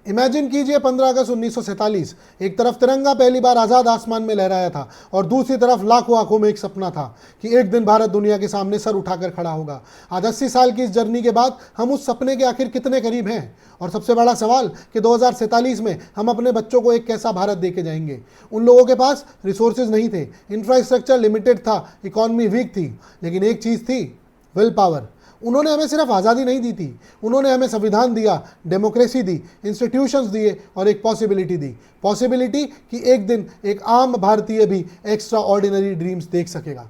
Imagine कीजिए 15 अगस्त 1947, एक तरफ तिरंगा पहली बार आज़ाद आसमान में लहराया था और दूसरी तरफ लाखों आंखों में एक सपना था कि एक दिन भारत दुनिया के सामने सर उठाकर खड़ा होगा। आज 80 साल की इस जर्नी के बाद हम उस सपने के आखिर कितने करीब हैं? और सबसे बड़ा सवाल कि 2047 में हम अपने बच्चों को एक कैसा भारत दे के जाएंगे? उन लोगों के पास रिसोर्सेज नहीं थे, इंफ्रास्ट्रक्चर लिमिटेड था, इकॉनमी वीक थी, लेकिन एक चीज़ थी, विल पावर। उन्होंने हमें सिर्फ आज़ादी नहीं दी थी, उन्होंने हमें संविधान दिया, डेमोक्रेसी दी, इंस्टीट्यूशंस दिए और एक पॉसिबिलिटी दी। पॉसिबिलिटी कि एक दिन एक आम भारतीय भी एक्स्ट्रा ऑर्डिनरी ड्रीम्स देख सकेगा।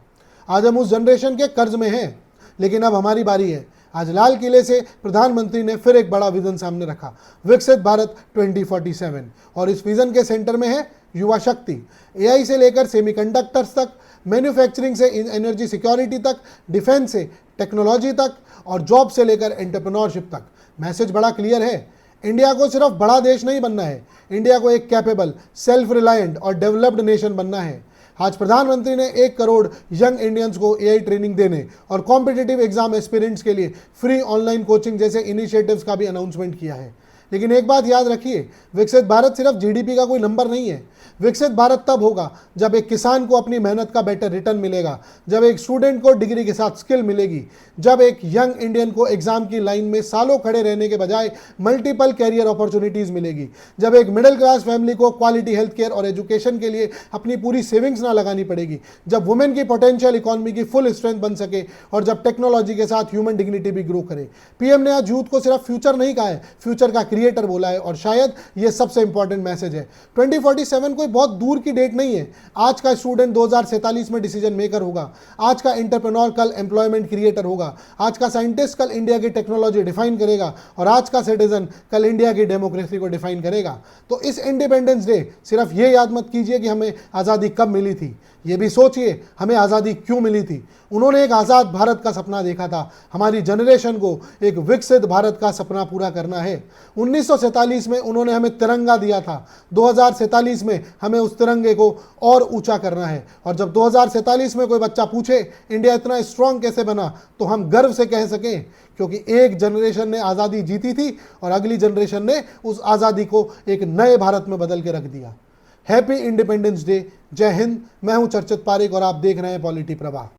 आज हम उस जनरेशन के कर्ज में हैं, लेकिन अब हमारी बारी है। आज लाल किले से प्रधानमंत्री ने फिर एक बड़ा विजन सामने रखा, विकसित भारत 2047, और इस विजन के सेंटर में है युवा शक्ति। एआई से लेकर सेमीकंडक्टर्स तक, मैन्युफैक्चरिंग से एनर्जी सिक्योरिटी तक, डिफेंस से टेक्नोलॉजी तक और जॉब से लेकर एंटरप्रेन्योरशिप तक। मैसेज बड़ा क्लियर है, इंडिया को सिर्फ बड़ा देश नहीं बनना है, इंडिया को एक कैपेबल, सेल्फ रिलायंट और डेवलप्ड नेशन बनना है। आज प्रधानमंत्री ने 1 करोड़ यंग इंडियंस को एआई ट्रेनिंग देने और कॉम्पिटिटिव एग्जाम एस्पिरेंट्स के लिए फ्री ऑनलाइन कोचिंग जैसे इनिशिएटिव्स का भी अनाउंसमेंट किया है। लेकिन एक बात याद रखिए, विकसित भारत सिर्फ जीडीपी का कोई नंबर नहीं है। विकसित भारत तब होगा जब एक किसान को अपनी मेहनत का बेटर रिटर्न मिलेगा, जब एक स्टूडेंट को डिग्री के साथ स्किल मिलेगी, जब एक यंग इंडियन को एग्जाम की लाइन में सालों खड़े रहने के बजाय मल्टीपल कैरियर अपॉर्चुनिटीज मिलेगी, जब एक मिडिल क्लास फैमिली को क्वालिटी हेल्थ केयर और एजुकेशन के लिए अपनी पूरी सेविंग्स ना लगानी पड़ेगी, जब वुमेन की पोटेंशियल इकोनॉमी की फुल स्ट्रेंथ बन सके और जब टेक्नोलॉजी के साथ ह्यूमन डिग्निटी भी ग्रो करे। पीएम ने आज यूथ को सिर्फ फ्यूचर नहीं कहा है, फ्यूचर का क्रिएटर बोला है, और शायद ये सबसे इंपॉर्टेंट मैसेज है। 2047 कोई बहुत दूर की डेट नहीं है। आज का स्टूडेंट 2047 में डिसीजन मेकर होगा, आज का एंटरप्रेन्योर कल एम्प्लॉयमेंट क्रिएटर होगा, आज का साइंटिस्ट कल इंडिया की टेक्नोलॉजी डिफाइन करेगा और आज का सिटीजन कल इंडिया की डेमोक्रेसी को डिफाइन करेगा। तो इस इंडिपेंडेंस डे सिर्फ ये याद मत कीजिए कि हमें आज़ादी कब मिली थी, ये भी सोचिए हमें आज़ादी क्यों मिली थी। उन्होंने एक आज़ाद भारत का सपना देखा था, हमारी जनरेशन को एक विकसित भारत का सपना पूरा करना है। 1947 में उन्होंने हमें तिरंगा दिया था, 2047 में हमें उस तिरंगे को और ऊंचा करना है। और जब 2047 में कोई बच्चा पूछे इंडिया इतना स्ट्रांग कैसे बना, तो हम गर्व से कह सकें क्योंकि एक जनरेशन ने आज़ादी जीती थी और अगली जनरेशन ने उस आज़ादी को एक नए भारत में बदल के रख दिया। Happy independence day. जय हिंद। मैं हूं चर्चित पारेख और आप देख रहे हैं पॉलिटी प्रभा।